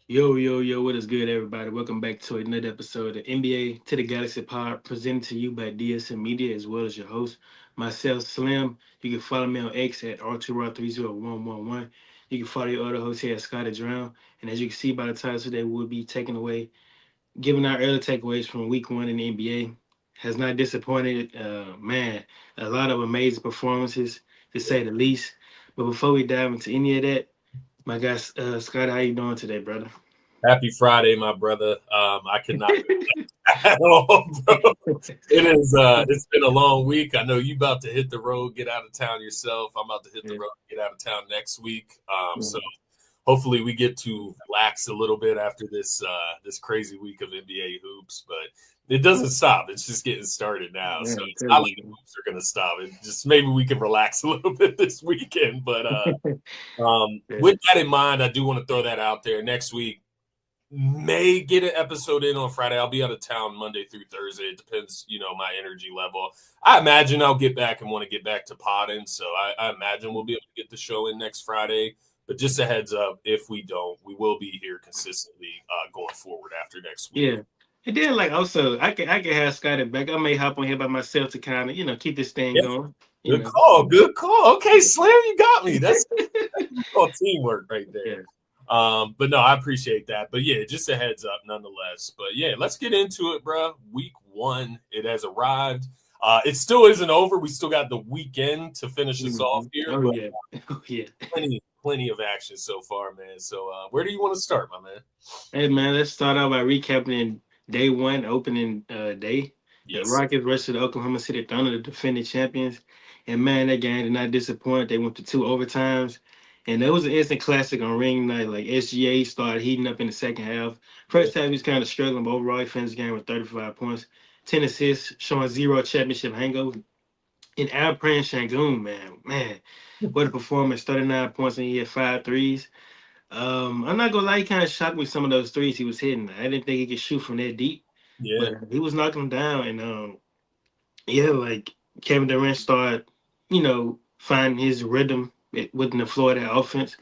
Yo, yo, yo, what is good, everybody? Welcome back to another episode of NBA to the Galaxy Pod, presented to you by DSM Media, as well as your host, myself, Slim. You can follow me on X at R2R30111. You can follow your other host here at Scotty Drown. And as you can see by the title today, we'll be taking away, giving our early takeaways from week one in the NBA. Has not disappointed. Man, a lot of amazing performances, to say the least. But before we dive into any of that, my guy, Scotty, how you doing today, brother? Happy Friday, my brother. I cannot at all, bro. It is. It's been a long week. I know you about to hit the road, get out of town yourself. I'm about to hit the Yeah. road, get out of town next week. So Mhm. hopefully we get to relax a little bit after this crazy week of NBA hoops. But it doesn't stop. It's just getting started now. Yeah, So I'm it's not telling like the you. hoops are going to stop. It just maybe we can relax a little bit this weekend. But Yeah. with that in mind, I do want to throw that out there. Next week may get an episode in on Friday. I'll be out of town Monday through Thursday. It depends, my energy level. I imagine I'll get back and want to get back to potting. So I imagine we'll be able to get the show in next Friday. But just a heads up, if we don't, we will be here consistently going forward after next week. Yeah. And then like also I can have Scotty back. I may hop on here by myself to kind of, keep this thing Yeah, going. You good know. call. Good call. Okay, Slim, you got me. That's called teamwork right there. Yeah. But no, I appreciate that. But yeah, just a heads up nonetheless. But yeah, let's get into it, bro. Week one, it has arrived. It still isn't over. We still got the weekend to finish us off Mhm. here, Oh but yeah. Oh yeah. plenty of action so far, man. So where do you want to start, my man? Hey man, let's start out by recapping day one, opening day. The Yes, sir. Rockets versus the Oklahoma City Thunder, the defending champions. And man, that game did not disappoint. They went to two overtimes. And it was an instant classic on ring night. Like SGA started heating up in the second half. Yeah, First half he was kind of struggling, but overall he finished the game with 35 points, 10 assists, showing zero championship hangover. And Alperen Şengün, man, what a performance! 39 points and he had five threes. I'm not gonna lie, he kind of shocked me with some of those threes he was hitting. I didn't think he could shoot from that deep, yeah, but he was knocking them down. And yeah, like Kevin Durant started, finding his rhythm within the floor of that offense.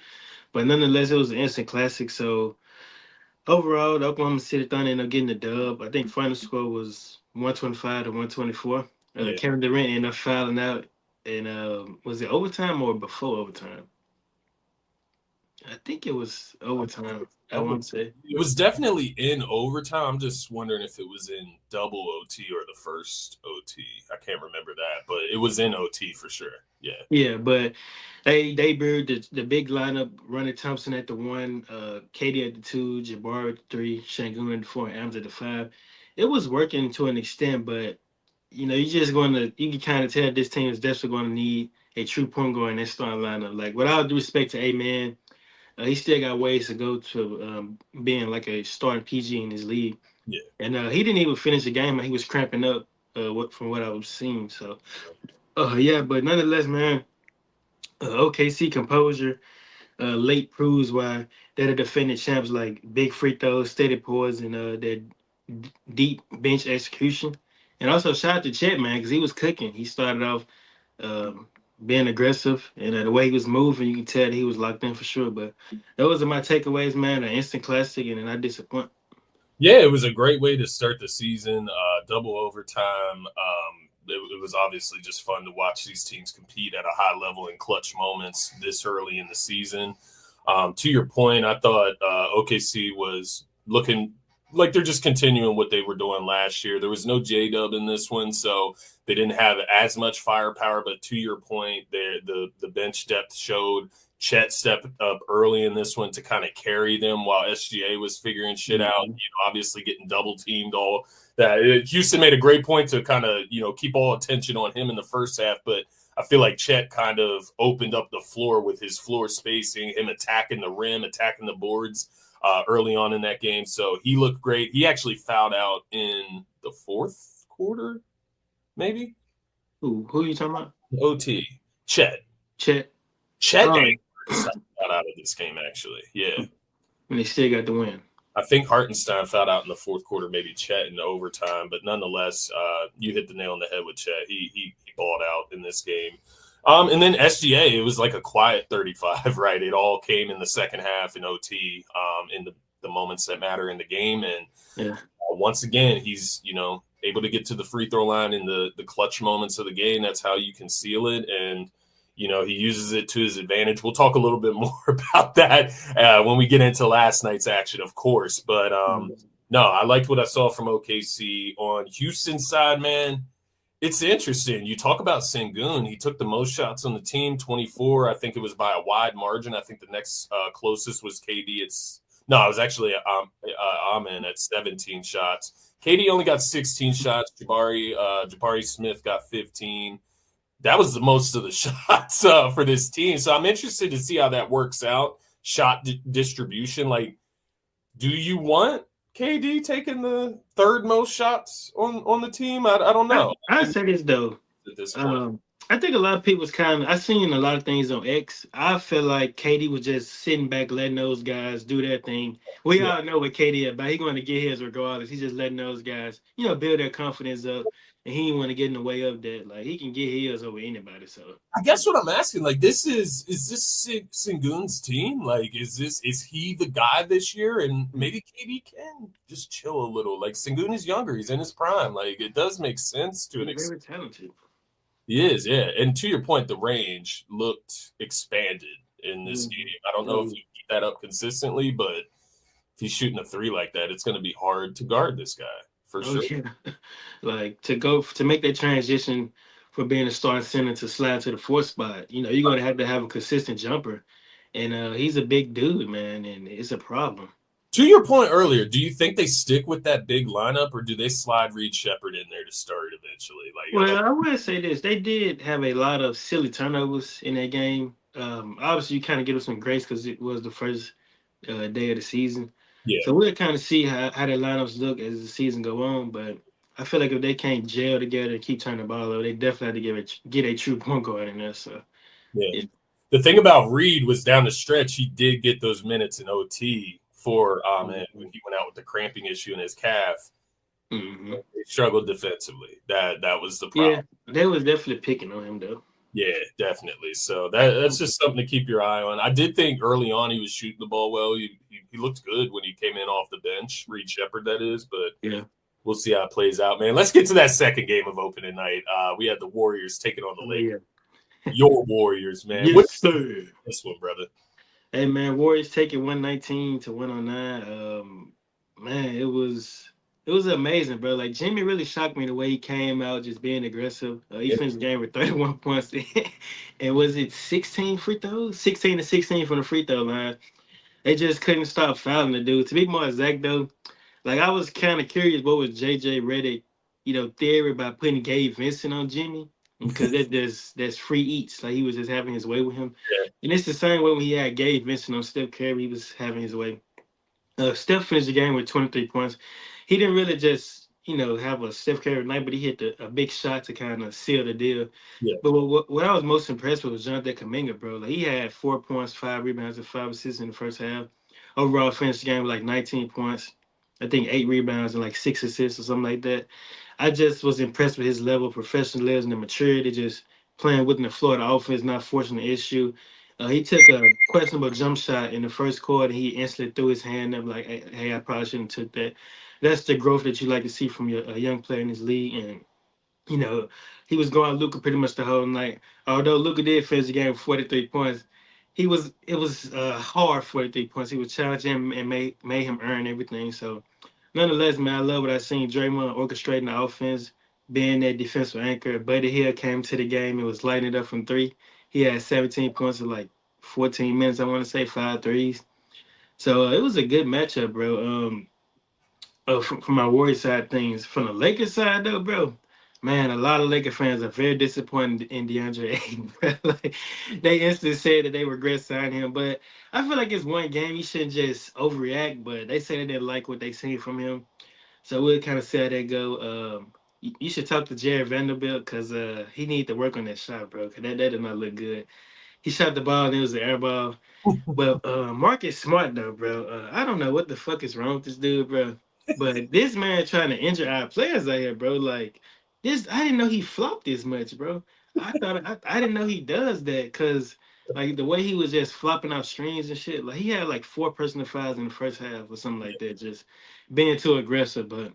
But nonetheless, it was an instant classic. So overall, the Oklahoma City Thunder ended up getting the dub. I think final score was 125 to 124. yeah. Kevin Durant ended up fouling out, and was it overtime or before overtime? I think it was overtime. I I want would. to say. It was definitely in overtime. I'm just wondering if it was in double OT or the first OT. I can't remember that, but it was in OT for sure. Yeah. Yeah, but they brewed the big lineup: Ronnie Thompson at the one, Katie at the two, Jabbar at the three, Şengün at the four, and Adams at the five. It was working to an extent, but you can kind of tell this team is definitely going to need a true point guard in that starting lineup. Like with all due respect to A-Man, he still got ways to go to being like a starting PG in his league, Yeah. and he didn't even finish the game. He was cramping up. From what I was seeing, so yeah, but nonetheless, man. OKC composure late proves why they're the defending champs, like big free throws, steady poise, and their deep bench execution. And also shout out to Chet, man, because he was cooking. He started off um, being aggressive, and the way he was moving, you can tell that he was locked in for sure. But those are my takeaways, man. An instant classic, and I disappoint. Yeah, it was a great way to start the season. Double overtime. It was obviously just fun to watch these teams compete at a high level in clutch moments this early in the season. To your point, I thought OKC was looking like they're just continuing what they were doing last year. There was no J Dub in this one, so they didn't have as much firepower. But to your point, the bench depth showed. Chet stepped up early in this one to kind of carry them while SGA was figuring shit out. Mhm. Obviously getting double teamed all that. Houston made a great point to kind of keep all attention on him in the first half, but I feel like Chet kind of opened up the floor with his floor spacing, him attacking the rim, attacking the boards early on in that game. So he looked great. He actually fouled out in the fourth quarter, maybe Who are you talking about? OT. Chet. Chet. Chet Oh, and Hartenstein got out of this game, actually. Yeah. and they still got the win. I think Hartenstein fouled out in the fourth quarter, maybe Chet in overtime. But nonetheless, you hit the nail on the head with Chet. He balled out in this game. And then SGA, it was like a quiet 35, right? It all came in the second half in OT. In the moments that matter in the game. And Yeah. once again, he's, able to get to the free throw line in the clutch moments of the game. That's how you can seal it. And, he uses it to his advantage. We'll talk a little bit more about that when we get into last night's action, of course. But no, I liked what I saw from OKC. On Houston's side, man, it's interesting. You talk about Sengun. He took the most shots on the team, 24. I think it was by a wide margin. I think the next closest was KD. It was actually Amen at 17 shots. KD only got 16 shots. Jabari Smith got 15. That was the most of the shots for this team. So I'm interested to see how that works out. Shot distribution. Like, do you want KD taking the third most shots on the team? I don't know. I say this though. At this point. I think a lot of people's I seen a lot of things on X. I feel like KD was just sitting back, letting those guys do their thing. We all know what KD about. He's going to get his regardless. He's just letting those guys, build their confidence up, and he didn't want to get in the way of that. Like, he can get his over anybody. So I guess what I'm asking, like, is this Sengun's team? Like, is he the guy this year? And maybe KD can just chill a little. Like, Sengun is younger. He's in his prime. Like, it does make sense to an extent. Very talented. He is, yeah. And to your point, the range looked expanded in this game. I don't know if you keep that up consistently, but if he's shooting a three like that, it's going to be hard to guard this guy for sure. Yeah. Like, to make that transition for being a starting center to slide to the fourth spot, you're going to have a consistent jumper. And he's a big dude, man, and it's a problem. To your point earlier, do you think they stick with that big lineup, or do they slide Reed Shepherd in there to start eventually? I would say this. They did have a lot of silly turnovers in that game. Obviously, you kind of give them some grace because it was the first day of the season. Yeah. So we'll kind of see how their lineups look as the season go on. But I feel like if they can't gel together and keep turning the ball over, they definitely have to get a true point guard in there. So yeah. The thing about Reed was down the stretch, he did get those minutes in OT for when he went out with the cramping issue in his calf. Mm-hmm. They struggled defensively. That was the problem. Yeah, they was definitely picking on him though. Yeah, definitely. So that's just something to keep your eye on. I did think early on he was shooting the ball well. He looked good when he came in off the bench, Reed Shepherd, that is. But yeah, we'll see how it plays out, man. Let's get to that second game of opening night. We had the Warriors taking on the Lakers. Yeah. Your Warriors, man. Yes, sir. This one, brother. Hey, man, Warriors taking 119 to 109. Man, it was amazing, bro. Like, Jimmy really shocked me the way he came out, just being aggressive. He finished the game with 31 points. And was it 16 free throws? 16 to 16 from the free throw line. They just couldn't stop fouling the dude. To be more exact, though, like, I was kind of curious what was JJ Redick, theory about putting Gabe Vincent on Jimmy. Because that's free eats. Like, he was just having his way with him. Yeah. And it's the same way when he had Gabe Vincent on Steph Curry. He was having his way. Steph finished the game with 23 points. He didn't really just, have a Steph Curry night, but he hit a big shot to kind of seal the deal. Yeah. But what I was most impressed with was Jonathan Kuminga, bro. Like, he had 4 points, 5 rebounds, and 5 assists in the first half. Overall, finished the game with like 19 points. I think 8 rebounds and like 6 assists or something like that. I just was impressed with his level of professionalism and maturity, just playing within the floor of the offense, not forcing the issue. He took a questionable jump shot in the first quarter. He instantly threw his hand up like, hey, I probably shouldn't have took that. That's the growth that you like to see from a young player in this league. And, he was going Luka pretty much the whole night. Although Luka did finish the game with 43 points, it was hard 43 points. He was challenging and made him earn everything. So, nonetheless, man, I love what I seen Draymond orchestrating the offense, being that defensive anchor. Buddy Hill came to the game and was lighting it up from 3. He had 17 points in like 14 minutes, I want to say, 5 threes. So it was a good matchup, bro. From my Warriors side of things. From the Lakers side, though, bro, man, a lot of Lakers fans are very disappointed in DeAndre Ayton. Like, they instantly said that they regret signing him. But I feel like it's one game. You shouldn't just overreact. But they said they didn't like what they seen from him. So we'll kind of see how that go. You should talk to Jared Vanderbilt because he need to work on that shot, bro, because that did not look good. He shot the ball and it was an air ball. But Marcus Smart, though, bro, I don't know what the fuck is wrong with this dude, bro. But this man trying to injure our players out here, bro. Like, this, I didn't know he flopped this much, bro. I didn't know he does that because Like the way he was just flopping out screens and shit. Like he had like 4 personal fouls in the first half or something like that. Just being too aggressive. But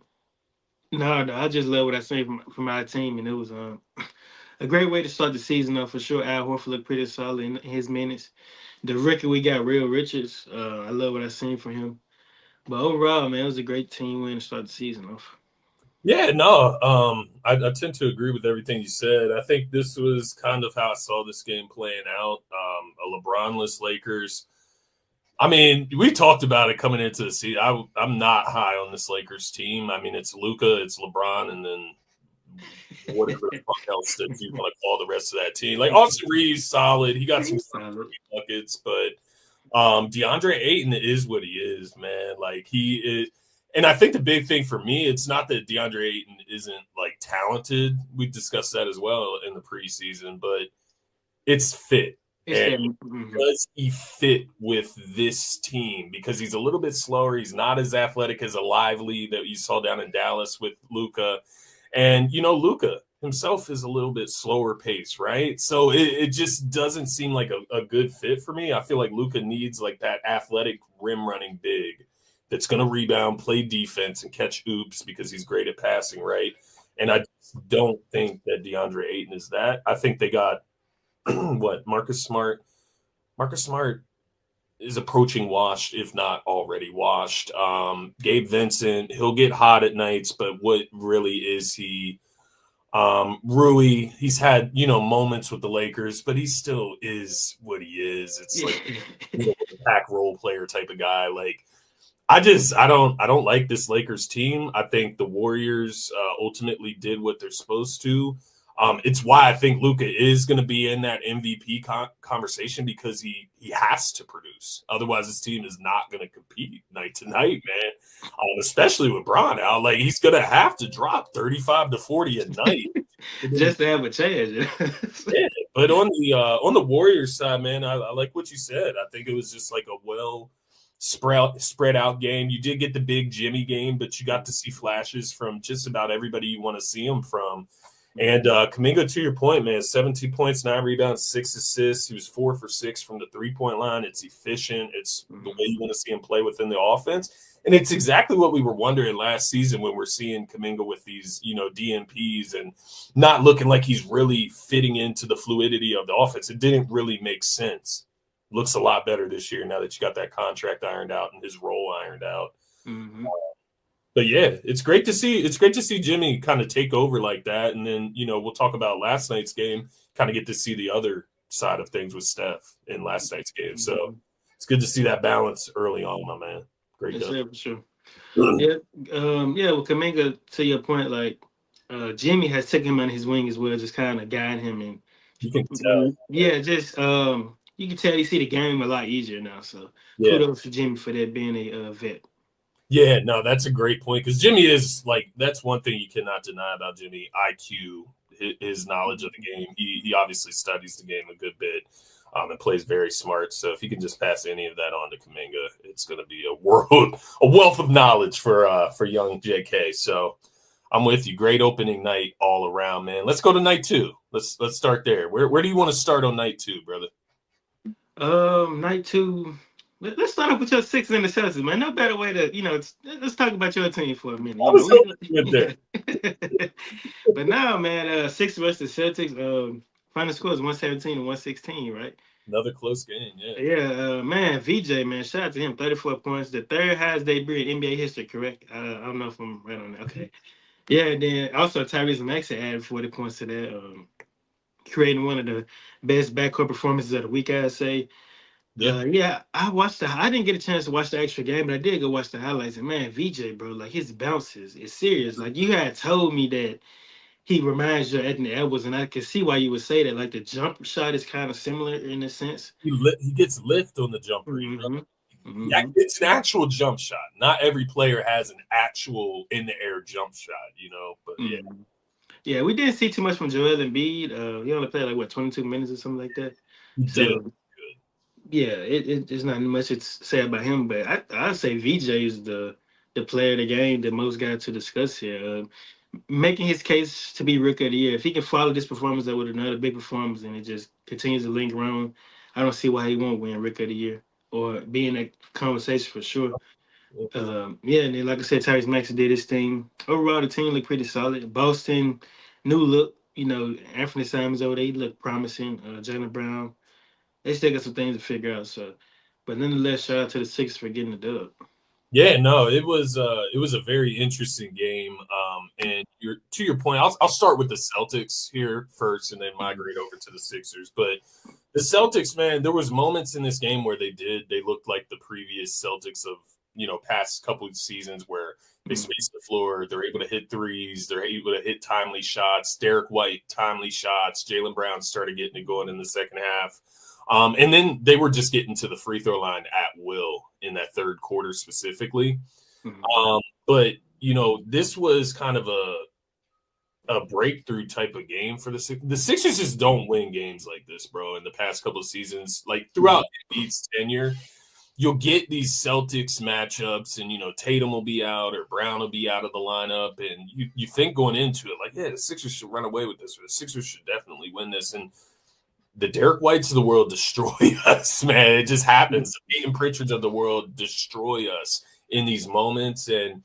no, I just love what I seen from our team, and it was a great way to start the season off for sure. Al Horford looked pretty solid in his minutes. The rookie we got, Real Richards. I love what I seen from him. But overall, man, it was a great team win to start the season off. Yeah, no, I tend to agree with everything you said. I think this was kind of how I saw this game playing out. A LeBron-less Lakers. I mean, we talked about it coming into the season. I'm not high on this Lakers team. I mean, it's Luka, it's LeBron, and then whatever the fuck else that you want to call the rest of that team. Like Austin Reeves, solid. He got some He's solid. buckets, but DeAndre Ayton is what he is, man. Like he is. And I think the big thing for me, it's not that DeAndre Ayton isn't like talented. We discussed that as well in the preseason, but it's fit. And does he fit with this team? Because he's a little bit slower. He's not as athletic as a Lively that you saw down in Dallas with Luka. And, you know, Luka himself is a little bit slower pace, right? So it just doesn't seem like a good fit for me. I feel like Luka needs like that athletic rim running big that's going to rebound, play defense, and catch oops because he's great at passing, right? And I just don't think that DeAndre Ayton is that. I think they got what, Marcus Smart. Marcus Smart is approaching washed, if not already washed. Gabe Vincent, he'll get hot at nights, but what really is he? Rui, he's had, you know, moments with the Lakers, but he still is what he is. It's like a pack role player type of guy. Like I don't like this Lakers team. I think the Warriors ultimately did what they're supposed to. It's why I think Luka is going to be in that MVP conversation because he has to produce. Otherwise, his team is not going to compete night to night, man. Especially with Bron out, like he's going to have to drop 35 to 40 a night just to have a chance. Yeah, but on the Warriors side, man, I like what you said. I think it was just like a well spread out game. You did get the big Jimmy game, but you got to see flashes from just about everybody you want to see them from. And Kuminga, to your point, man, 17 points, 9 rebounds, 6 assists. He was 4 for 6 from the three-point line. It's efficient. It's the way you want to see him play within the offense. And it's exactly what we were wondering last season when we're seeing Kuminga with these, you know, DNPs and not looking like he's really fitting into the fluidity of the offense. It didn't really make sense. Looks a lot better this year now that you got that contract ironed out and his role ironed out. Mm-hmm. But yeah, it's great to see. It's great to see Jimmy kind of take over like that, and then you know we'll talk about last night's game. Kind of get to see the other side of things with Steph in last night's game. So it's good to see that balance early on, my man. Great job. For sure. Yeah, well, Kuminga, to your point, like Jimmy has taken him under his wing as well, just kind of guiding him, and you can tell. Yeah, just you can tell you see the game a lot easier now. So kudos to Jimmy for that being a vet. Yeah, no, that's a great point because Jimmy is like that's one thing you cannot deny about Jimmy. IQ, his knowledge of the game. He obviously studies the game a good bit and plays very smart. So if he can just pass any of that on to Kuminga, it's going to be a wealth of knowledge for young JK. So I'm with you. Great opening night all around, man. Let's go to night 2. Let's start there. Where do you want to start on night 2, brother? Night 2. Let's start off with your 6 interceptions, man. No better way to, let's talk about your team for a minute. But now, man, 6 versus Celtics. Final score is 117 and 116, right? Another close game, yeah. Yeah, man, VJ, man, shout out to him. 34 points, the third highest debut in NBA history, correct? I don't know if I'm right on that. Okay. Yeah, and then also Tyrese Maxey added 40 points to that, creating one of the best backcourt performances of the week, I'd say. Yeah, I didn't get a chance to watch the extra game, but I did go watch the highlights. And man, VJ, bro, like his bounces is serious. Like you had told me that he reminds you of Anthony Edwards, and I can see why you would say that. Like the jump shot is kind of similar in a sense. He gets lift on the jumper. Yeah, it's an actual jump shot. Not every player has an actual in the air jump shot, But yeah, we didn't see too much from Joel Embiid. He only played like 22 minutes or something like that. So, yeah, it's not much to say about him, but I'd say VJ is the player of the game that most got to discuss here. Making his case to be Rookie of the Year. If he can follow this performance up with another big performance and it just continues to linger on, I don't see why he won't win Rookie of the Year or be in that conversation for sure. Yeah, and then like I said, Tyrese Maxey did his thing. Overall, the team looked pretty solid. Boston, new look. Anthony Simons over there, he looked promising. Jalen Brown, they still got some things to figure out. So, but nonetheless, shout out to the Sixers for getting the dub. Yeah, no, it was a very interesting game. And to your point, I'll start with the Celtics here first, and then migrate over to the Sixers. But the Celtics, man, there was moments in this game where they looked like the previous Celtics of past couple of seasons where they space the floor, they're able to hit threes, they're able to hit timely shots. Derek White timely shots. Jalen Brown started getting it going in the second half. And then they were just getting to the free throw line at will in that third quarter specifically. But, this was kind of a breakthrough type of game for the Sixers. The Sixers just don't win games like this, bro, in the past couple of seasons. Like throughout Embiid's tenure, you'll get these Celtics matchups and, Tatum will be out or Brown will be out of the lineup. And you think going into it, like, yeah, the Sixers should run away with this, or the Sixers should definitely win this. And the Derek Whites of the world destroy us, man. It just happens. The Peyton Pritchards of the world destroy us in these moments. And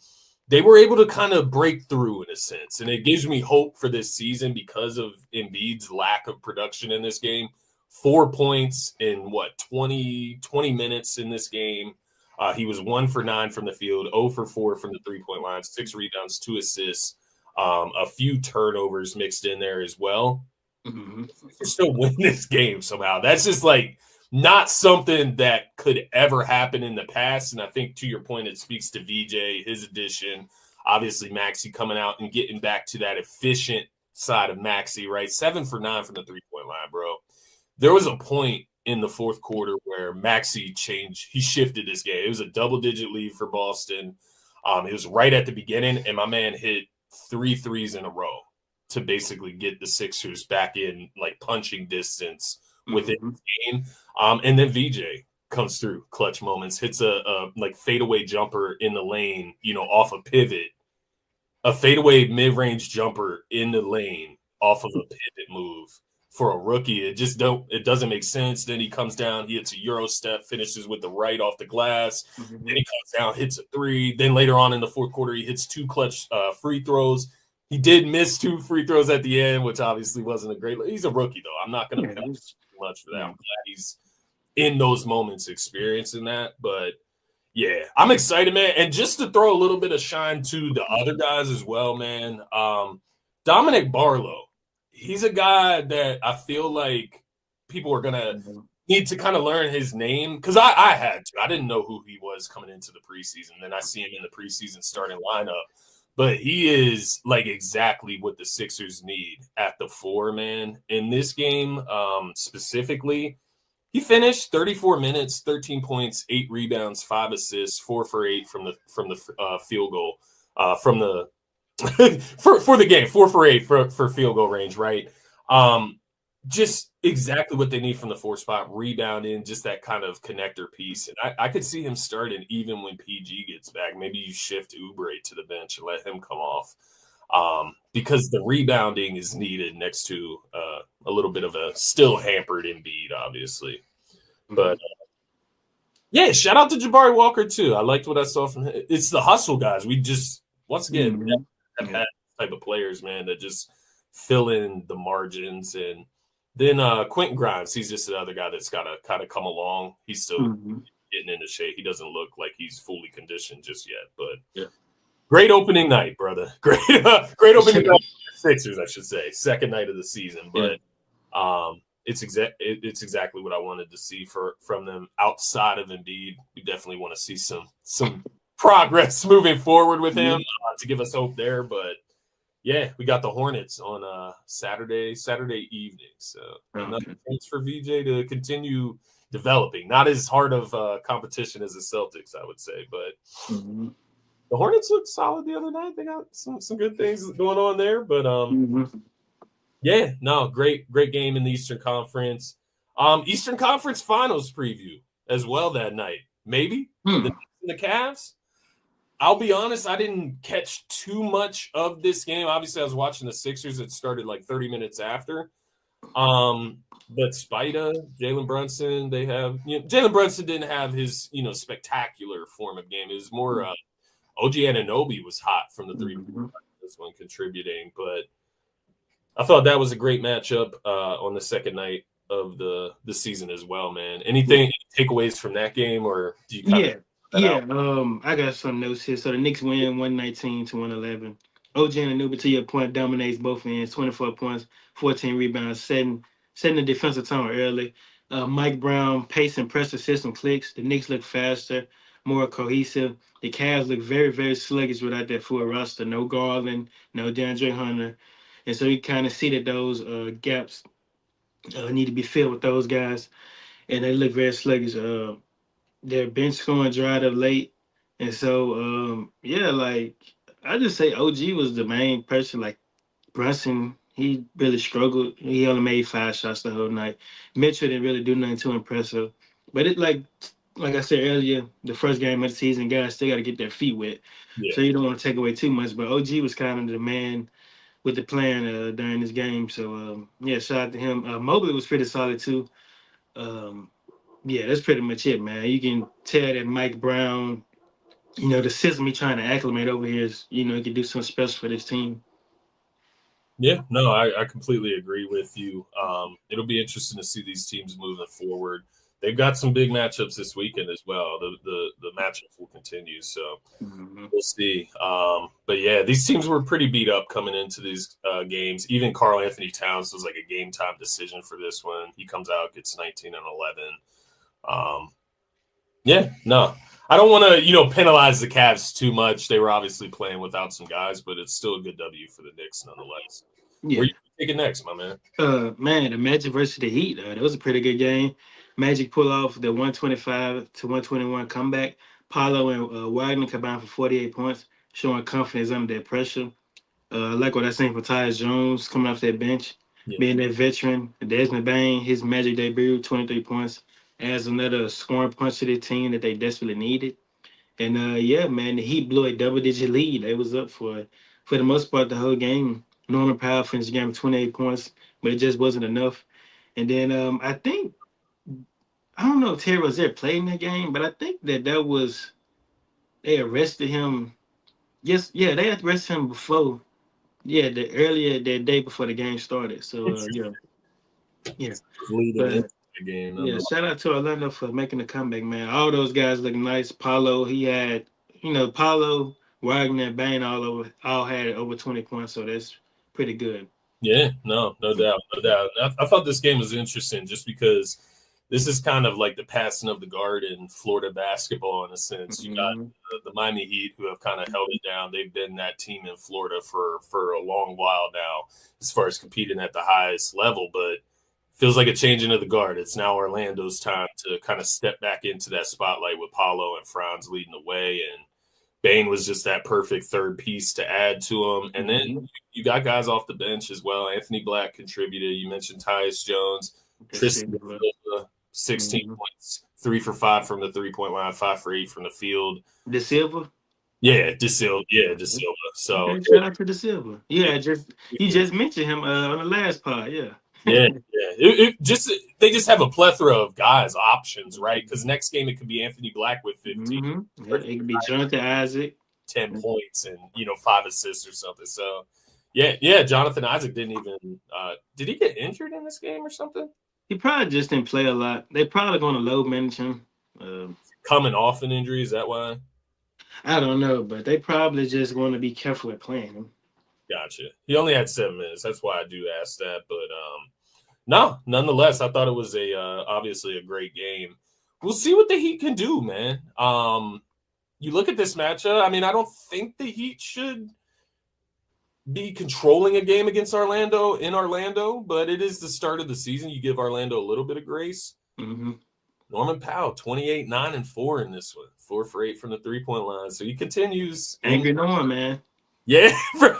they were able to kind of break through in a sense. And it gives me hope for this season because of Embiid's lack of production in this game. 4 points in 20 minutes in this game. He was 1 for 9 from the field, 0 for 4 from the 3-point line, 6 rebounds, 2 assists, a few turnovers mixed in there as well. Still win this game somehow. That's just like not something that could ever happen in the past. And I think to your point, it speaks to VJ, his addition. Obviously, Maxey coming out and getting back to that efficient side of Maxey, right? 7 for 9 from the 3-point line, bro. There was a point in the fourth quarter where Maxey he shifted this game. It was a double-digit lead for Boston. It was right at the beginning, and my man hit 3 threes in a row to basically get the Sixers back in like punching distance within the game. And then VJ comes through clutch moments, hits a like fadeaway jumper in the lane, off a pivot, a fadeaway mid-range jumper in the lane off of a pivot move for a rookie. It doesn't make sense. Then he comes down, he hits a Euro step, finishes with the right off the glass. Then he comes down, hits a 3. Then later on in the fourth quarter, he hits 2 clutch free throws. He did miss 2 free throws at the end, which obviously wasn't a great. He's a rookie, though. I'm not going to pay too much for that. I'm glad he's in those moments experiencing that. But, yeah, I'm excited, man. And just to throw a little bit of shine to the other guys as well, man, Dominic Barlow, he's a guy that I feel like people are going to need to kind of learn his name because I had to. I didn't know who he was coming into the preseason. Then I see him in the preseason starting lineup. But he is like exactly what the Sixers need at the 4, man. In this game specifically, he finished 34 minutes, 13 points, 8 rebounds, 5 assists, 4 for 8 from the field goal from the for the game, 4 for 8 for field goal range, right? Just exactly what they need from the 4 spot, rebounding, just that kind of connector piece. And I could see him starting even when PG gets back. Maybe you shift Oubre to the bench and let him come off because the rebounding is needed next to a little bit of a still hampered Embiid, obviously. But, yeah, shout out to Jabari Walker, too. I liked what I saw from him. It's the hustle guys. We just, once again, have had type of players, man, that just fill in the margins. And then Quentin Grimes, he's just another guy that's got to kind of come along. He's still getting into shape. He doesn't look like he's fully conditioned just yet. But great opening night, brother. Great opening night for the Sixers, I should say. Second night of the season. But it's exactly what I wanted to see from them outside of Embiid. We definitely want to see some progress moving forward with him to give us hope there. But yeah, we got the Hornets on Saturday evening. So another chance for VJ to continue developing. Not as hard of competition as the Celtics, I would say, but the Hornets looked solid the other night. They got some good things going on there. But yeah, no, great game in the Eastern Conference. Eastern Conference Finals preview as well that night. Maybe the Cavs. I'll be honest, I didn't catch too much of this game. Obviously, I was watching the Sixers. It started like 30 minutes after. But Spida, Jalen Brunson, they have Jalen Brunson didn't have his spectacular form of game. It was more OG Anunoby was hot from the three. Mm-hmm. This one contributing, but I thought that was a great matchup on the second night of the season as well, man. Anything takeaways from that game, or do you kind of Yeah, that yeah. out? I got some notes here. So the Knicks win 119-111. OG Anunoby, to your point, dominates both ends, 24 points, 14 rebounds, setting the defensive tone early. Mike Brown pace and pressure system clicks. The Knicks look faster, more cohesive. The Cavs look very, very sluggish without that full roster. No Garland, no DeAndre Hunter, and so you kind of see that those gaps need to be filled with those guys, and they look very sluggish. Their bench scoring dried up late, and so yeah, like I just say OG was the main person. Like Brunson, he really struggled. He only made 5 shots the whole night. Mitchell didn't really do nothing too impressive, but it like I said earlier, the first game of the season, guys still got to get their feet wet, Yeah, so you don't want to take away too much. But OG was kind of the man with the plan during this game. So yeah, shout out to him. Mobley was pretty solid too. Um, yeah, that's pretty much it, man. You can tell that Mike Brown, the system he's trying to acclimate over here is, he can do something special for this team. yeah. No, I completely agree with you. It'll be interesting to see these teams moving forward. They've got some big matchups this weekend as well. The matchups will continue, so Mm-hmm. we'll see. But yeah, these teams were pretty beat up coming into these games. Even Carl Anthony Towns was like a game time decision for this one. He comes out, gets 19 and 11. Yeah, no, I don't want to penalize the Cavs too much. They were obviously playing without some guys, but it's still a good W for the Knicks nonetheless. Where Yeah. you taking next, my man? Man, the Magic versus the Heat, that was a pretty good game. Magic pull off the 125 to 121 comeback. Paulo and Wagner combined for 48 points, showing confidence under that pressure. I like what I seen from Tyus Jones coming off that bench, Yeah, being that veteran. Desmond Bain, his Magic debut, 23 points, adds another scoring punch to the team that they desperately needed. And yeah, man, the Heat blew a double-digit lead. They was up for the most part the whole game. Norman Powell finished the game with 28 points, but it just wasn't enough. And then I think I don't know if Terry was there playing that game, but I think that was they arrested him. Yes, yeah, they arrested him before. Yeah, the earlier that day before the game started. So interesting. yeah, yeah. Leading into But the game, yeah, nonetheless. shout out to Orlando for making the comeback, man. All those guys look nice. Paulo, he had, Paulo, Wagner, and Bain all had over 20 points, so that's pretty good. Yeah, no doubt, no doubt. I thought this game was interesting just because this is kind of like the passing of the guard in Florida basketball in a sense. You got Hmm. the Miami Heat who have kind of held it down. They've been that team in Florida for a long while now as far as competing at the highest level, but feels like a changing of the guard. It's now Orlando's time to kind of step back into that spotlight with Paulo and Franz leading the way, and Bane was just that perfect third piece to add to him. And then Hmm. you got guys off the bench as well. Anthony Black contributed. You mentioned Tyus Jones, That's it. Tristan Silva, 16 Mm-hmm. points, 3 for 5 from the 3 point line, 5 for 8 from the field. De Silva. Yeah, DeSilva. Yeah, DeSilva. So Okay, shout out to De Silva. Yeah, just you just mentioned him on the last pod. Yeah. yeah, yeah. They just have a plethora of guys options, right? Because next game it could be Anthony Black with 15, Hmm. Yeah, or it could be Jonathan Isaac. 10 points and 5 assists or something. So yeah. Jonathan Isaac didn't even. Did he get injured in this game or something? He probably just didn't play a lot. They probably going to load manage him. Coming off an injury, is that why? I don't know, but they probably just want to be careful with playing him. Gotcha. He only had 7 minutes. That's why I do ask that. But no, nonetheless, I thought it was a obviously a great game. We'll see what the Heat can do, man. You look at this matchup. I mean, I don't think the Heat should be controlling a game against Orlando in Orlando, but it is the start of the season. You give Orlando a little bit of grace. Hmm. Norman Powell, 28, 9, and 4 in this one. 4 for 8 from the 3 point line. So he continues. Angry Norman, man. Yeah, bro.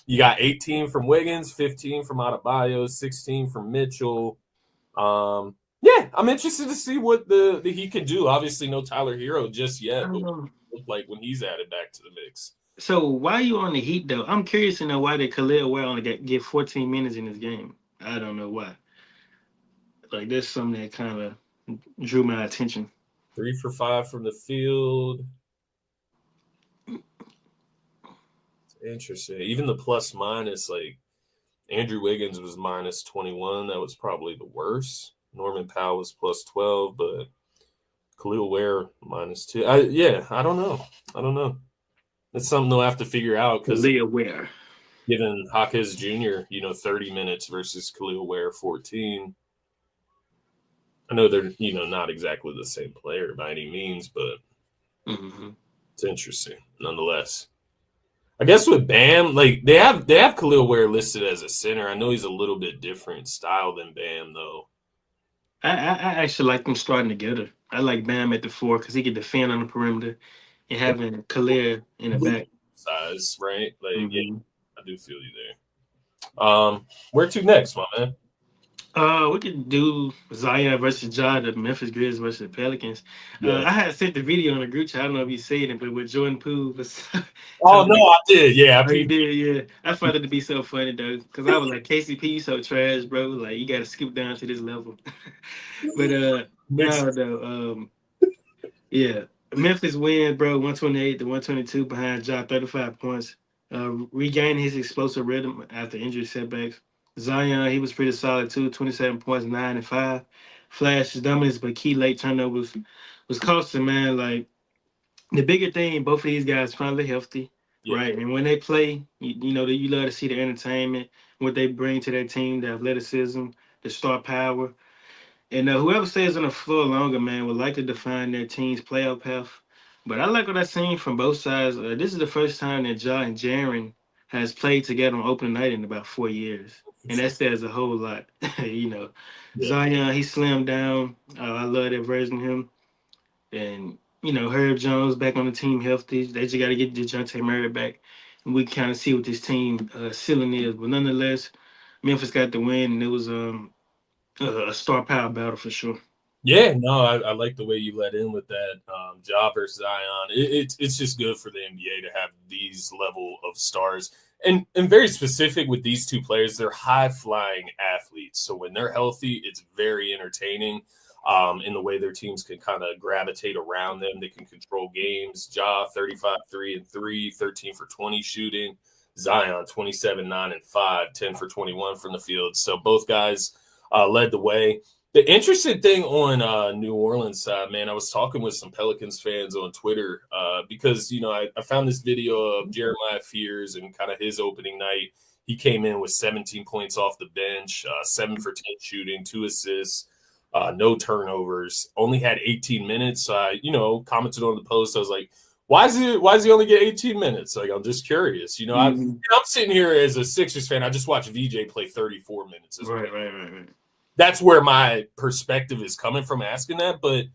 You got 18 from Wiggins, 15 from Adebayo, 16 from Mitchell. Yeah, I'm interested to see what the Heat can do. Obviously, no Tyler Hero just yet, but what it look like when he's added back to the mix. So why are you on the Heat though? I'm curious to know why did Khalil Ware only get 14 minutes in this game. I don't know why. Like there's something that kind of drew my attention. 3 for 5 from the field. It's interesting. Even the plus minus, like Andrew Wiggins was minus 21. That was probably the worst. Norman Powell was plus 12, but Khalil Ware minus 2. I don't know. I don't know. That's something they'll have to figure out because Leah Ware. given Hawkes Jr., 30 minutes versus Khalil Ware 14. I know they're, not exactly the same player by any means, but it's interesting nonetheless. I guess with Bam, like they have Khalil Ware listed as a center. I know he's a little bit different style than Bam though. I actually like them starting together. I like Bam at the 4 because he can defend on the perimeter and having Khalil in the back. Size, right? Like, yeah, I do feel you there. Where to next, my man? We could do Zion versus Ja, the Memphis Grizzlies versus the Pelicans. Yeah. I had sent the video on the group chat. I don't know if you seen it, but with Jordan Poole was. Oh no, I did. Yeah, he did. Yeah, I found it to be so funny though, because I was like, KCP, you so trash, bro. Like you got to scoop down to this level. But no, though. Yeah, Memphis win, bro. 128 to 122 behind Ja, 35 points. Regaining his explosive rhythm after injury setbacks. Zion, he was pretty solid too. 27 points, 9 and 5. Flash dominance, but key late turnovers was costing, man. Like the bigger thing, both of these guys finally healthy, right? And when they play, you know that you love to see the entertainment, what they bring to their team, the athleticism, the star power. And whoever stays on the floor longer, man, will likely define their team's playoff path. But I like what I've seen from both sides. This is the first time that Ja and Jaren has played together on opening night in about 4 years. And that says a whole lot. Zion, he slimmed down. I love that version of him. And, Herb Jones back on the team healthy. They just got to get DeJounte Murray back. And we kind of see what this team ceiling is. But nonetheless, Memphis got the win, and it was a star power battle for sure. Yeah, no, I like the way you let in with that. Ja versus Zion. It's just good for the NBA to have these level of stars. And very specific with these two players, they're high-flying athletes. So when they're healthy, it's very entertaining in the way their teams can kind of gravitate around them. They can control games. Ja, 35, 3 and 3, 13 for 20 shooting. Zion, 27, 9 and 5, 10 for 21 from the field. So both guys led the way. The interesting thing on New Orleans side, man, I was talking with some Pelicans fans on Twitter because, I found this video of Jeremiah Fears and kind of his opening night. He came in with 17 points off the bench, 7 for 10 shooting, 2 assists, no turnovers, only had 18 minutes. So I, commented on the post. I was like, why does he only get 18 minutes? Like, I'm just curious. I'm sitting here as a Sixers fan. I just watched VJ play 34 minutes. Right. That's where my perspective is coming from asking that. But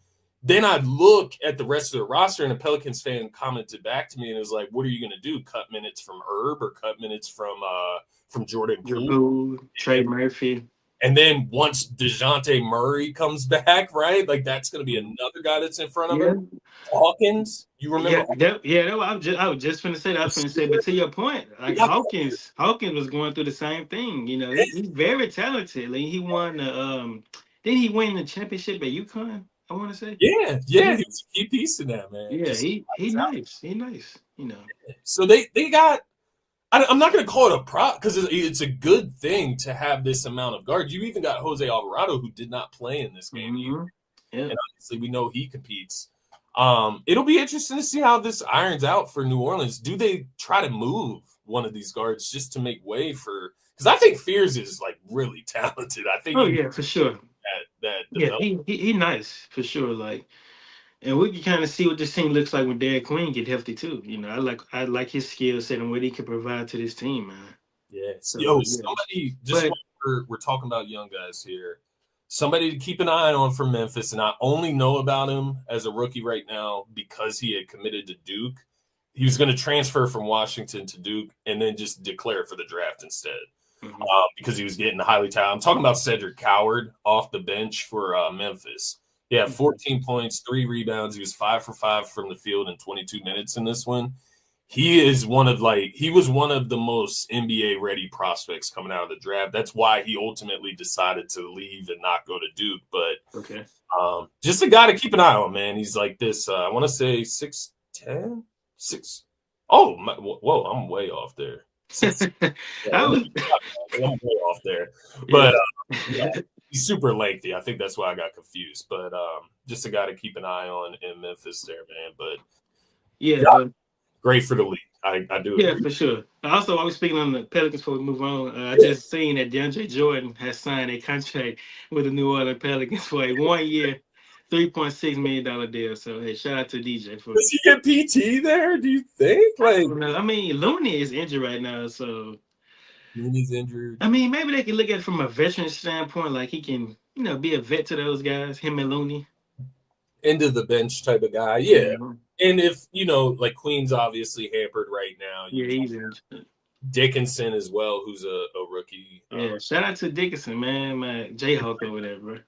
then I look at the rest of the roster, and a Pelicans fan commented back to me and it was like, what are you going to do? Cut minutes from Herb or cut minutes from Jordan Poole? Trey Murphy. And then once DeJounte Murray comes back, right? Like that's going to be another guy that's in front of him. Hawkins, you remember? I was just going to say that. I was going to say, but to your point, like Hawkins was going through the same thing. He's very talented. Like he won the didn't he win the championship at UConn? I want to say. Yeah, he was a key piece in that, man. Yeah, he nice. He nice. So they got. I'm not going to call it a prop because it's a good thing to have this amount of guards. You even got Jose Alvarado, who did not play in this game. And obviously, we know he competes. It'll be interesting to see how this irons out for New Orleans. Do they try to move one of these guards just to make way for – because I think Fears is, like, really talented. I think for sure. He nice, for sure. Like – and we can kind of see what this team looks like when Derek Queen get healthy too. I like his skill set and what he can provide to this team, man. Yeah. Somebody just we're talking about young guys here. Somebody to keep an eye on for Memphis, and I only know about him as a rookie right now because he had committed to Duke. He was going to transfer from Washington to Duke and then just declare for the draft instead because he was getting highly talented. I'm talking about Cedric Coward off the bench for Memphis. Yeah, 14 points, 3 rebounds. He was 5 for 5 from the field in 22 minutes in this one. he is he was one of the most NBA ready prospects coming out of the draft. That's why he ultimately decided to leave and not go to Duke. But Okay. just a guy to keep an eye on, man. He's like this. I want to say 6'10", 6. Oh, whoa! I'm way off there. I was, I'm way off there, yeah. but yeah, he's super lengthy. I think that's why I got confused. But just a guy to keep an eye on in Memphis, there, man. But Yeah, yeah, but great for the league. I do yeah, agree. for sure. Also, while we're speaking on the Pelicans before we move on, I just seen that DeAndre Jordan has signed a contract with the New Orleans Pelicans for a 1 year, $3.6 million deal. So hey, shout out to DJ for. Does he get PT there? Do you think? I Like don't know. I mean, Looney is injured right now, so Looney's injured, I mean, maybe they can look at it from a veteran standpoint, like he can, be a vet to those guys, him and Looney. end of the bench type of guy. Yeah. Mhm. And if like Queen's obviously hampered right now, Yeah, you he's injured. Dickinson as well, who's a rookie. Yeah, shout out to Dickinson, man, my Jayhawk over there, bro.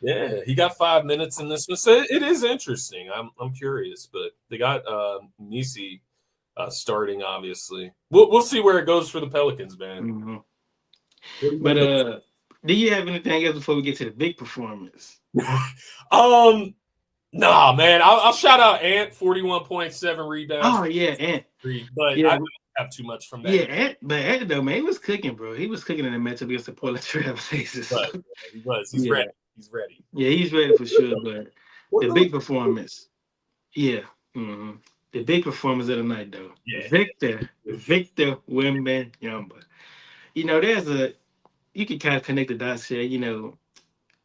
Yeah, he got 5 minutes in this one, so it is interesting. I'm curious, but they got Nisi starting. Obviously, we'll see where it goes for the Pelicans, man. Mm-hmm. What are you But gonna do you have anything else before we get to the big performance? Nah, man. I'll shout out Ant 41.7 rebounds, Oh yeah, Ant. but I Yeah, don't have too much from that. yeah, Ant. But Ant though, man, he was cooking, bro. He was cooking in the matchup against the Portland Trailblazers. But he was. He's Yeah, ready. He's ready. yeah, he's ready for sure. But What the those? big performance, yeah, the big performance of the night though, Yeah. Victor Wembanyama. There's you can kind of connect the dots here.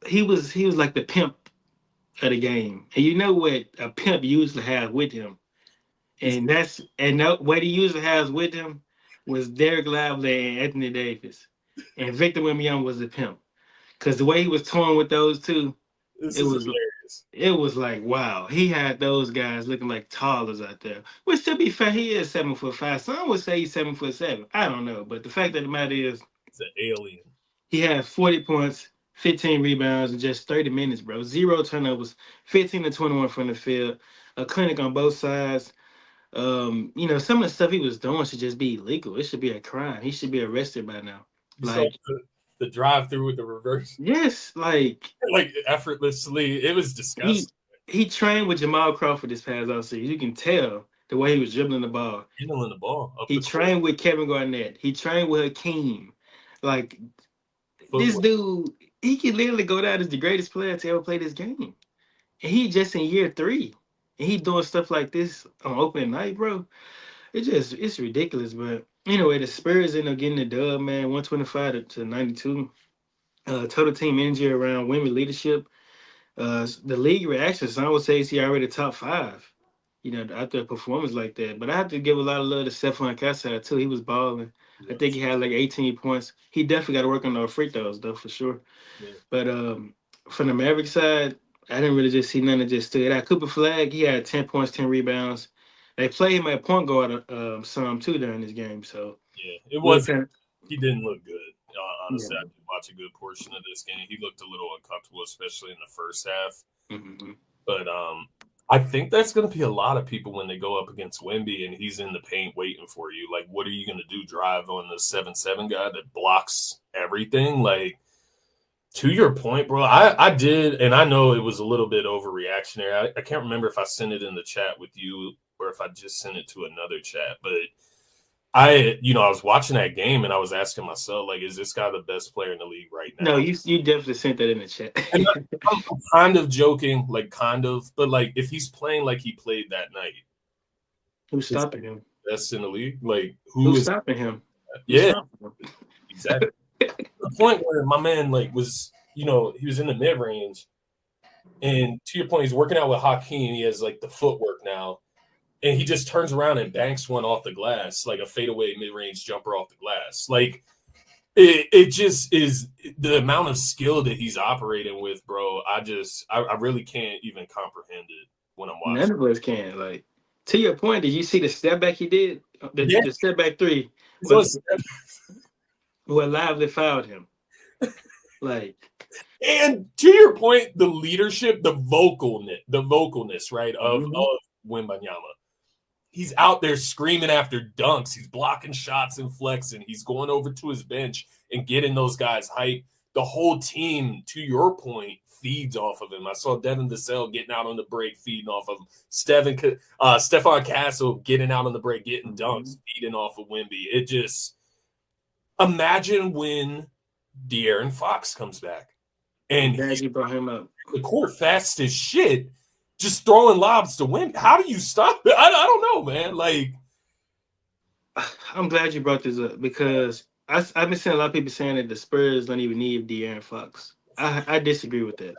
He was like the pimp of the game, and you know what a pimp usually have with him. And what he usually has with him was Derek Lively and Anthony Davis. And Victor Wembanyama was the pimp. Because the way he was torn with those two, This it is was hilarious. it was like, wow. He had those guys looking like toddlers out there. Which to be fair, he is 7'5". Some would say he's 7'7". I don't know. But the fact of the matter is It's an alien. he had 40 points, 15 rebounds in just 30 minutes, bro. 0 turnovers, 15 to 21 from the field. A clinic on both sides. Some of the stuff he was doing should just be illegal. It should be a crime. He should be arrested by now. You saw Like, the drive through with the reverse, yes, like effortlessly. It was he disgusting. he trained with Jamal Crawford this past offseason. You can tell the way he was dribbling the ball. Handling the ball up He the court. trained with Kevin Garnett. He trained with Hakeem. Like this Footwork. dude, he can literally go down as the greatest player to ever play this game. And he just in year 3. And he doing stuff like this on opening night, bro. It's ridiculous. But anyway, the Spurs end up getting the dub, man, 125 to 92. Total team energy around Wemby leadership. The league reactions, I would say he already top 5. After a performance like that. But I have to give a lot of love to Stephon Castle too. He was balling. I think he had like 18 points. He definitely got to work on those free throws though, for sure. Yeah. But from the Maverick side, I didn't really just see none that just stood out. Cooper Flag, he had 10 points, 10 rebounds. They played him at point guard some too during this game. So Yeah, it wasn't. He didn't look good. Honestly, Yeah. I did watch a good portion of this game. He looked a little uncomfortable, especially in the first half. Mm-hmm. But I think that's going to be a lot of people when they go up against Wemby and he's in the paint waiting for you. Like, what are you going to do? Drive on the 7-7 guy that blocks everything? Like, to your point, bro, I did, and I know it was a little bit overreactionary. I can't remember if I sent it in the chat with you or if I just sent it to another chat, but I was watching that game and I was asking myself, like, is this guy the best player in the league right now? No, you definitely sent that in the chat. And I'm kind of joking, but like, if he's playing like he played that night, Who's stopping him? best in the league, like Who's stopping him? Yeah, exactly. The point where my man was, he was in the mid range, and to your point, he's working out with Hakeem. He has like the footwork now. And he just turns around and banks one off the glass, like a fadeaway mid-range jumper off the glass. Like, it just is the amount of skill that he's operating with, bro. I really can't even comprehend it when I'm watching. None of us can. Like, to your point, did you see the step back he did? The step back 3. Well, Lively fouled him. Like, and to your point, the leadership, the vocalness, right, of Wembanyama. he's out there screaming after dunks. He's blocking shots and flexing. He's going over to his bench and getting those guys hype. The whole team, to your point, feeds off of him. I saw Devin Vassell getting out on the break, feeding off of him. Stephon Castle getting out on the break, getting dunks, feeding off of Wemby. It just imagine when De'Aaron Fox comes back and Glad you brought him up. The court fast as shit, just throwing lobs to Wemby. How do you stop it? I don't know, man. Like, I'm glad you brought this up because I've been seeing a lot of people saying that the Spurs don't even need De'Aaron Fox. I disagree with that.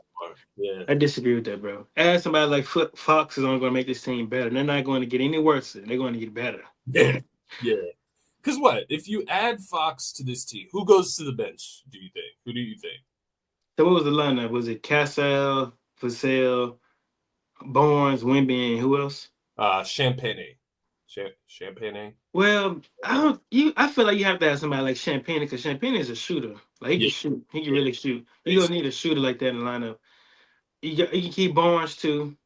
Yeah, I disagree with that, bro. As somebody like Fox is only going to make this team better. They're not going to get any worse. They're going to get better. Yeah. Because what? If you add Fox to this team, who goes to the bench, do you think? Who do you think? So what was the lineup? Was it Castle, Vassell, Barnes, Wemby, and who else? Champagne. Champagne. Well, I feel like you have to have somebody like Champagne because Champagne is a shooter. Like he can shoot. He can really shoot. You don't need a shooter like that in the lineup. You can keep Barnes too,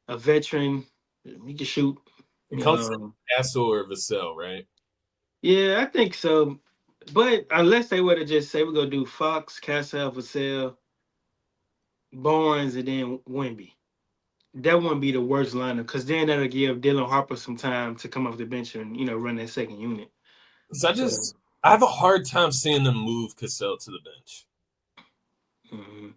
a veteran. He can shoot. It comes from Castle or Vassell, right? Yeah, I think so. But unless they were to just say we're gonna do Fox, Castle, Vassell, Barnes, and then Wemby. That wouldn't be the worst lineup because then that'll give Dylan Harper some time to come off the bench and run that second unit. So I have a hard time seeing them move Cassell to the bench. Mm-hmm.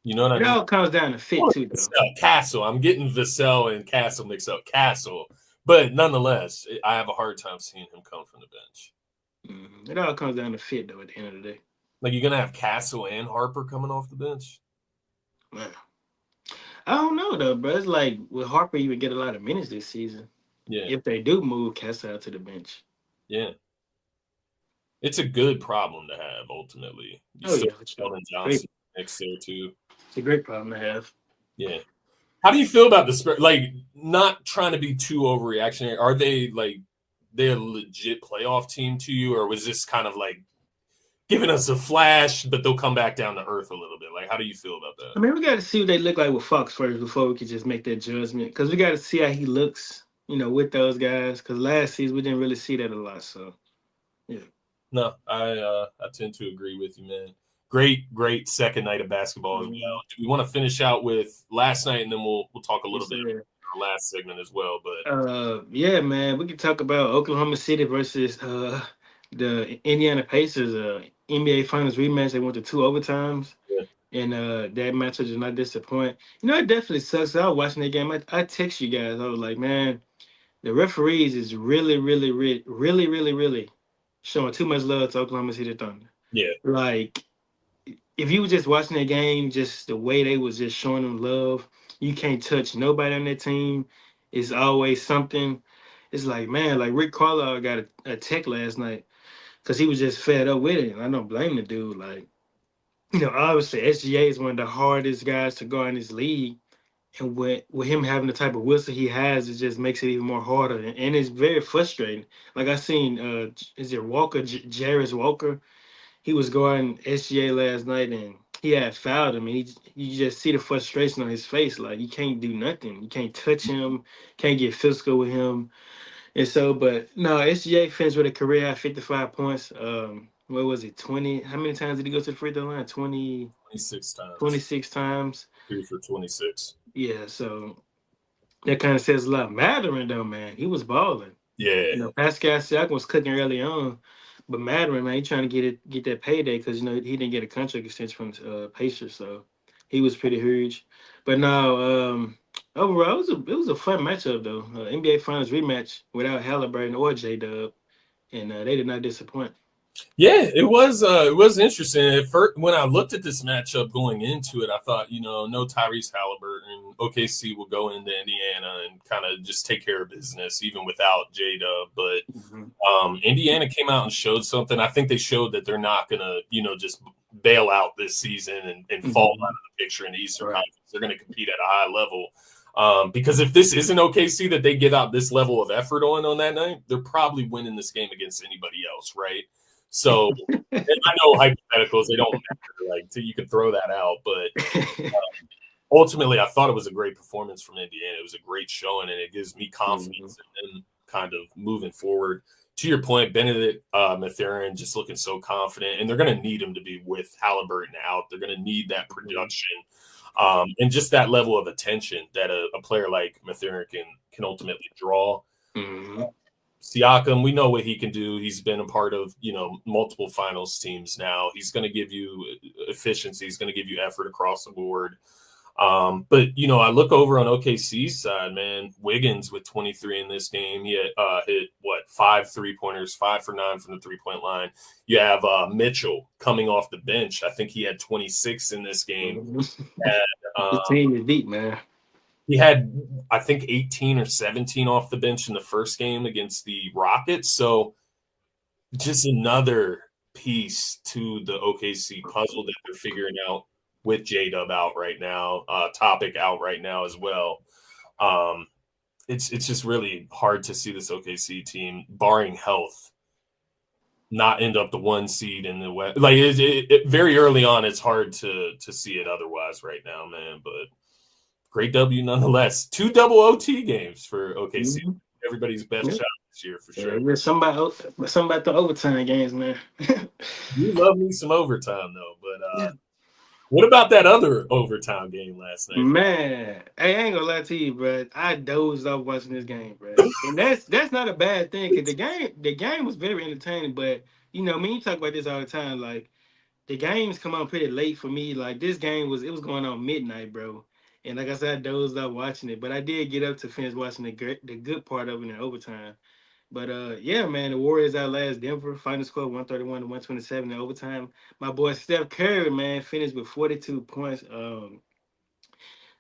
You know what I mean? It all comes down to fit too, though. Castle. I'm getting Vassell and Castle mixed up. Castle, but nonetheless, I have a hard time seeing him come from the bench. Mm-hmm. It all comes down to fit, though. At the end of the day, like you're gonna have Castle and Harper coming off the bench. Man. I don't know though, bro. It's like with Harper, you would get a lot of minutes this season. Yeah. If they do move Castle to the bench. Yeah. It's a good problem to have, ultimately. Sheldon Johnson next there too. It's a great problem to have. Yeah. How do you feel about the Spurs? Like, not trying to be too overreactionary. Are they they're a legit playoff team to you, or was this kind of like giving us a flash, but they'll come back down to earth a little bit? Like, how do you feel about that? I mean, we got to see what they look like with Fox first before we can just make that judgment. Because we got to see how he looks, with those guys. Because last season we didn't really see that a lot. So, yeah. No, I tend to agree with you, man. Great second night of basketball as well. Do we want to finish out with last night, and then we'll talk a little bit about our last segment as well? But yeah, man, we can talk about Oklahoma City versus the Indiana Pacers, NBA Finals rematch. They went to 2 overtimes, and that matchup did not disappoint. It definitely sucks. I was watching that game. I text you guys. I was like, man, the referees is really, really, really, really, really, really showing too much love to Oklahoma City Thunder. Yeah, like if you were just watching that game, just the way they was just showing them love, you can't touch nobody on that team. It's always something. It's like, man, like Rick Carlisle got a tech last night because he was just fed up with it. And I don't blame the dude. Like, obviously SGA is one of the hardest guys to guard in this league. And with him having the type of whistle he has, it just makes it even more harder. And it's very frustrating. Like I seen, is it Walker, Jarris Walker? He was guarding SGA last night, and he had fouled him. And you just see the frustration on his face. Like, you can't do nothing. You can't touch him. Can't get physical with him. And so, but no, SGA finished with a career high 55 points. What was it, 20? How many times did he go to the free throw line? 26 times. 26 times. 3 for 26. Yeah, so that kind of says a lot. Matherin, though, man, he was balling. Yeah. Pascal Siakam was cooking early on. But Matherin, man, he trying to get that payday because he didn't get a contract extension from the Pacers, so he was pretty huge. But no, overall, it was a fun matchup though. NBA Finals rematch without Halliburton or J-Dub, and they did not disappoint. Yeah, it was interesting. At first, when I looked at this matchup going into it, I thought, no Tyrese Halliburton. OKC will go into Indiana and kind of just take care of business, even without J-Dub. But Indiana came out and showed something. I think they showed that they're not going to, just bail out this season and fall out of the picture in the Eastern Conference. They're going to compete at a high level. Because if this isn't OKC that they give out this level of effort on that night, they're probably winning this game against anybody else, right? So I know hypotheticals, they don't matter, so you can throw that out. But ultimately, I thought it was a great performance from Indiana. It was a great showing, and it gives me confidence in kind of moving forward. To your point, Benedict Mathurin just looking so confident, and they're going to need him to be with Halliburton out. They're going to need that production and just that level of attention that a player like Mathurin can ultimately draw. Siakam, we know what he can do. He's been a part of, multiple finals teams now. He's going to give you efficiency. He's going to give you effort across the board. But, I look over on OKC's side, man. Wiggins with 23 in this game. He had, hit, 5 3-pointers, 5 for 9 from the three-point line. You have Mitchell coming off the bench. I think he had 26 in this game. The team is deep, man. He had, I think, 18 or 17 off the bench in the first game against the Rockets. So just another piece to the OKC puzzle that they're figuring out with J-Dub out right now, Topic out right now as well. It's just really hard to see this OKC team, barring health, not end up the 1 seed in the West. Like very early on, it's hard to see it otherwise right now, man. But great W nonetheless. 2 double OT games for OKC. Everybody's best shot this year for sure. There's somebody about the overtime games, man. You love me some overtime though, but what about that other overtime game last night? Man, hey, I ain't gonna lie to you, bro. I dozed off watching this game, bro. And that's not a bad thing, because the game was very entertaining. But me, you talk about this all the time. Like, the games come on pretty late for me. Like, this game was going on midnight, bro. And like I said, I dozed off watching it, but I did get up to finish watching the good part of it in overtime. But yeah, man, the Warriors outlast Denver. Final score 131-127 in overtime. My boy Steph Curry, man, finished with 42 points.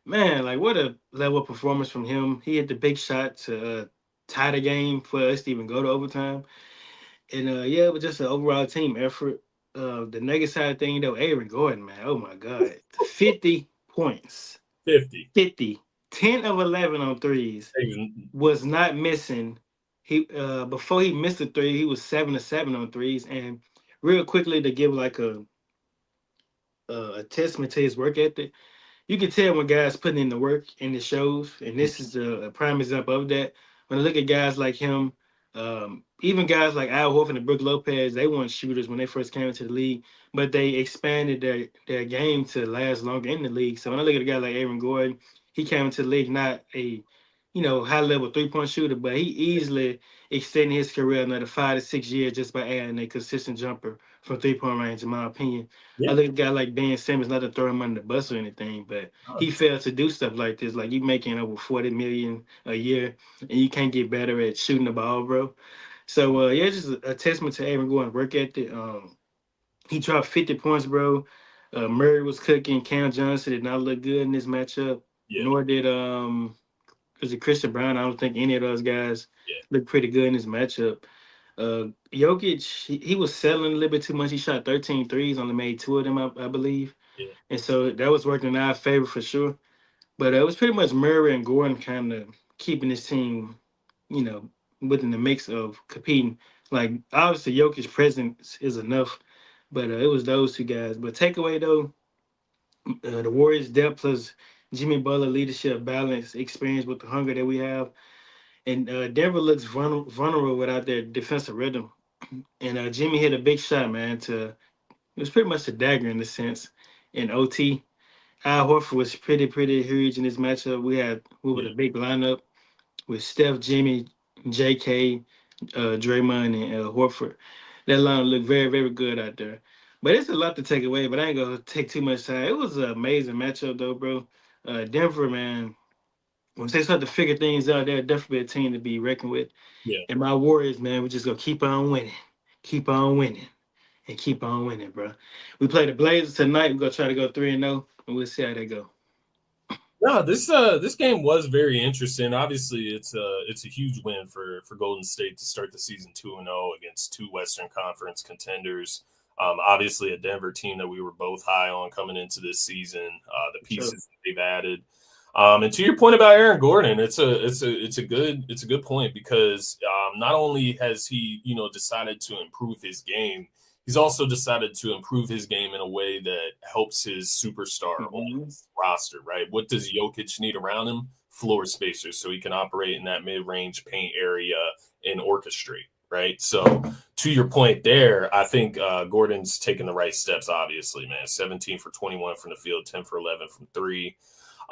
Man, like, what a level of performance from him. He hit the big shot to tie the game for us to even go to overtime. And yeah, it was just an overall team effort. The Nuggets side thing, though, Aaron Gordon, man, oh my God, 50 points. 50. 10 of 11 on threes. Was not missing. He before he missed a three, he was 7 of 7 on threes. And real quickly, to give like a testament to his work ethic, you can tell when guys putting in the work and it shows. And this is a prime example of that. When I look at guys like him, even guys like Al Horford and Brook Lopez, they weren't shooters when they first came into the league, but they expanded their game to last longer in the league. So when I look at a guy like Aaron Gordon, he came into the league not a high level 3-point shooter, but he easily extended his career another 5 to 6 years just by adding a consistent jumper from 3-point range, in my opinion. I look at a guy like Ben Simmons, not to throw him under the bus or anything, but he failed to do stuff like this. Like, you making over $40 million a year, and you can't get better at shooting the ball, bro. So yeah, just a testament to Aaron Gordon's work ethic. He dropped 50 points, bro. Murray was cooking. Cam Johnson did not look good in this matchup. Nor did was it Christian Brown. I don't think any of those guys looked pretty good in this matchup. Jokic, he was settling a little bit too much. He shot 13 threes, only made 2 of them, I believe. And so that was working in our favor for sure. But it was pretty much Murray and Gordon kind of keeping this team, within the mix of competing. Like, obviously, Jokic's presence is enough, but it was those two guys. But takeaway, though, the Warriors' depth plus Jimmy Butler leadership, balance, experience with the hunger that we have. And Denver looks vulnerable without their defensive rhythm. And Jimmy hit a big shot, man. It was pretty much a dagger in a sense in OT. Al Horford was pretty huge in this matchup. We were the big lineup with Steph, Jimmy, JK, Draymond, and Horford. That lineup looked very, very good out there. But it's a lot to take away, but I ain't going to take too much time. It was an amazing matchup, though, bro. Denver, man, once they start to figure things out, they're definitely a team to be reckoned with. And my Warriors, man, we just going to keep on winning, and keep on winning, bro. We play the Blazers tonight. We're going to try to go 3-0, and we'll see how they go. No, this game was very interesting. Obviously, it's a huge win for Golden State to start the season 2-0 against 2 Western Conference contenders. Obviously, a Denver team that we were both high on coming into this season. The pieces that they've added, and to your point about Aaron Gordon, it's a good point, because not only has he decided to improve his game, he's also decided to improve his game in a way that helps his superstar on his roster, right? What does Jokic need around him? Floor spacers, so he can operate in that mid-range paint area and orchestrate, right? So to your point there, I think Gordon's taking the right steps, obviously, man. 17 for 21 from the field, 10 for 11 from three.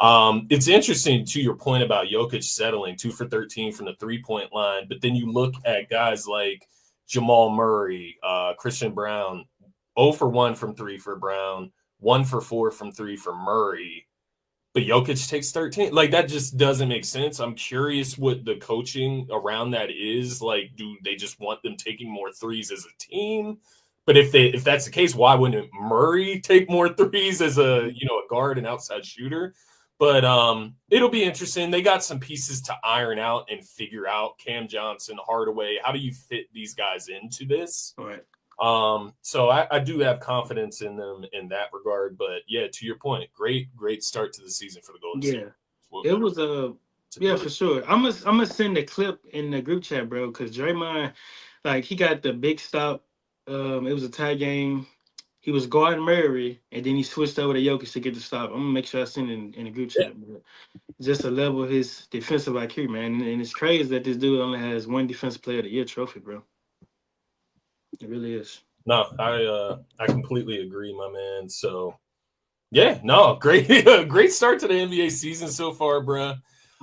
It's interesting to your point about Jokic settling 2 for 13 from the three-point line, but then you look at guys like Jamal Murray, Christian Brown, 0 for 1 from 3 for Brown, 1 for 4 from 3 for Murray, but Jokic takes 13. Like, that just doesn't make sense. I'm curious what the coaching around that is. Like, do they just want them taking more threes as a team? But if that's the case, why wouldn't Murray take more threes as a guard and outside shooter? But it'll be interesting. They got some pieces to iron out and figure out. Cam Johnson, Hardaway, how do you fit these guys into this? All right. So I do have confidence in them in that regard. But yeah, to your point, great start to the season for the Golden State. It was for sure. I'm gonna send a clip in the group chat, bro, because Draymond, like, he got the big stop. It was a tie game. He was guarding Murray, and then he switched over to Jokic to get the stop. I'm gonna make sure I send it in the group chat. But just a level of his defensive IQ, man. And it's crazy that this dude only has one Defensive Player of the Year trophy, bro. It really is. No, I completely agree, my man. So yeah, no, great start to the NBA season so far, bro.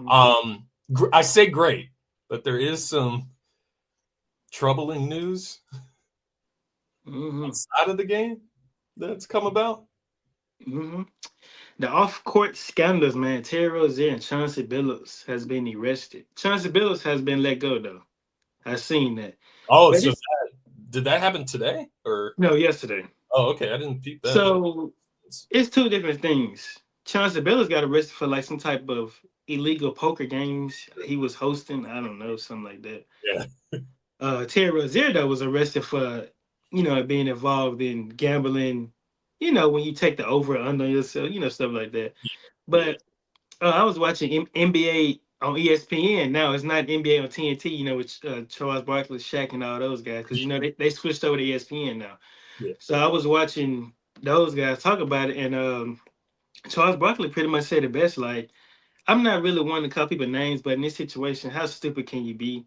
I say great, but there is some troubling news outside of the game that's come about. The off-court scandals, man. Terry Rozier and Chauncey Billups has been arrested. Chauncey Billups has been let go, though. I've seen that. Oh, but so did that happen today or no? Yesterday. Oh, okay. I didn't peep that. So it's two different things. Chauncey Billups got arrested for like some type of illegal poker games he was hosting. I don't know, something like that. Yeah. Terry Rozier, though, was arrested for being involved in gambling. When you take the over and under yourself, stuff like that. But I was watching NBA on ESPN. Now it's not NBA on TNT, with Charles Barkley, Shaq, and all those guys, because they switched over to ESPN now. Yeah. So I was watching those guys talk about it, and Charles Barkley pretty much said it best. Like, I'm not really one to call people names, but in this situation, how stupid can you be?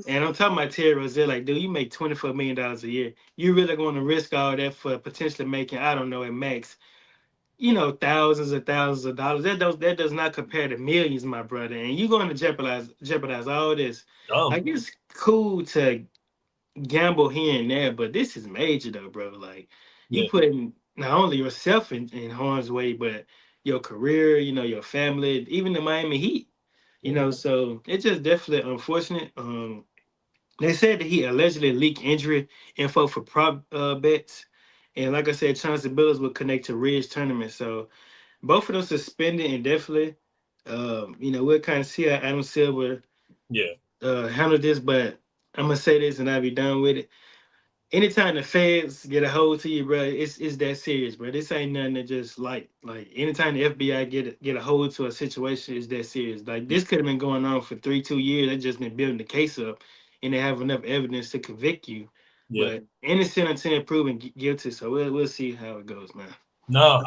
And I'm talking about Terry Rozier, like, dude, you make $24 million a year. You really going to risk all that for potentially making, I don't know, at max, thousands and thousands of dollars. That does not compare to millions, my brother. And you're going to jeopardize all this. Like, it's cool to gamble here and there, but this is major, though, bro. Like, you putting not only yourself in harm's way, but your career, your family, even the Miami Heat, so it's just definitely unfortunate. They said that he allegedly leaked injury info for prop bets. And like I said, Chauncey Billups would connect to Ridge tournament. So both of them suspended indefinitely. We'll kind of see how Adam Silver handle this, but I'm going to say this and I'll be done with it. Anytime the feds get a hold to you, bro, it's that serious, bro. This ain't nothing that just like anytime the FBI get a hold to a situation, it's that serious. Like, this could have been going on for 2 years. They just been building the case up, and they have enough evidence to convict you. Yeah. But innocent until proven guilty. So we'll see how it goes, man. No,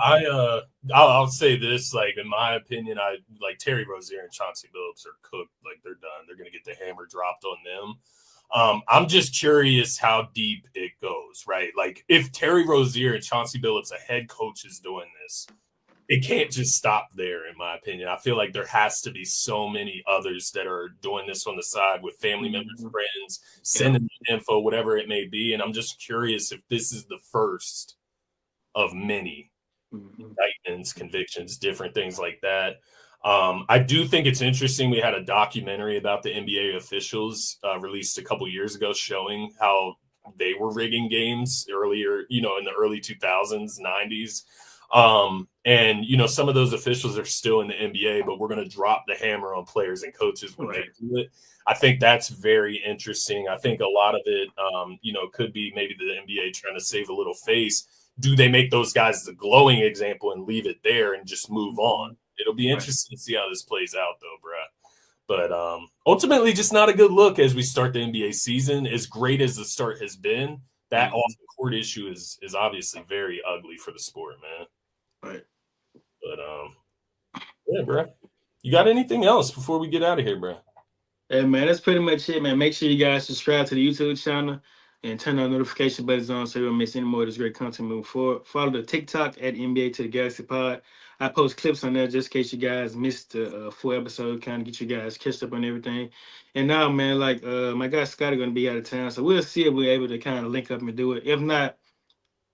I'll say this, like, in my opinion, I like Terry Rozier and Chauncey Billups are cooked. Like, they're done. They're gonna get the hammer dropped on them. I'm just curious how deep it goes, right? Like, if Terry Rozier and Chauncey Billups, a head coach, is doing this, it can't just stop there, in my opinion. I feel like there has to be so many others that are doing this on the side with family members, friends, sending info, whatever it may be. And I'm just curious if this is the first of many indictments, convictions, different things like that. I do think it's interesting. We had a documentary about the NBA officials released a couple years ago showing how they were rigging games earlier, in the early 2000s, 90s. And, some of those officials are still in the NBA, but we're going to drop the hammer on players and coaches when they do it. I think that's very interesting. I think a lot of it, could be maybe the NBA trying to save a little face. Do they make those guys the glowing example and leave it there and just move on? It'll be interesting to see how this plays out, though, bruh. But ultimately, just not a good look as we start the NBA season. As great as the start has been, that off the court issue is obviously very ugly for the sport, man. Right. But yeah, bro. You got anything else before we get out of here, bro? Hey, man, that's pretty much it, man. Make sure you guys subscribe to the YouTube channel and turn on notification buttons on so you don't miss any more of this great content moving forward. Follow the TikTok at NBA to the Galaxy Pod. I post clips on there just in case you guys missed the full episode, kind of get you guys catched up on everything. And now, man, like my guy Scotty going to be out of town, so we'll see if we're able to kind of link up and do it. If not,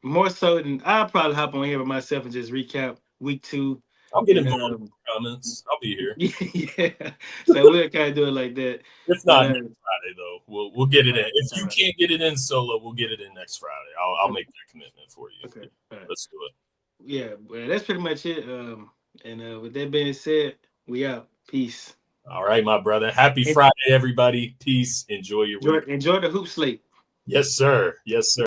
more so than I'll probably hop on here by myself and just recap week 2. I'll get involved in the comments. I'll be here. Yeah. So we'll kind of do it like that. If not next Friday, though, we'll get it in. If you can't get it in solo, we'll get it in next Friday. I'll make that commitment for you. Okay. All right. Let's do it. Yeah, well, that's pretty much it. And with that being said, we out. Peace. All right, my brother. Happy Friday, everybody. Peace. Enjoy your week. Enjoy the hoop slate. Yes, sir. Yes, sir.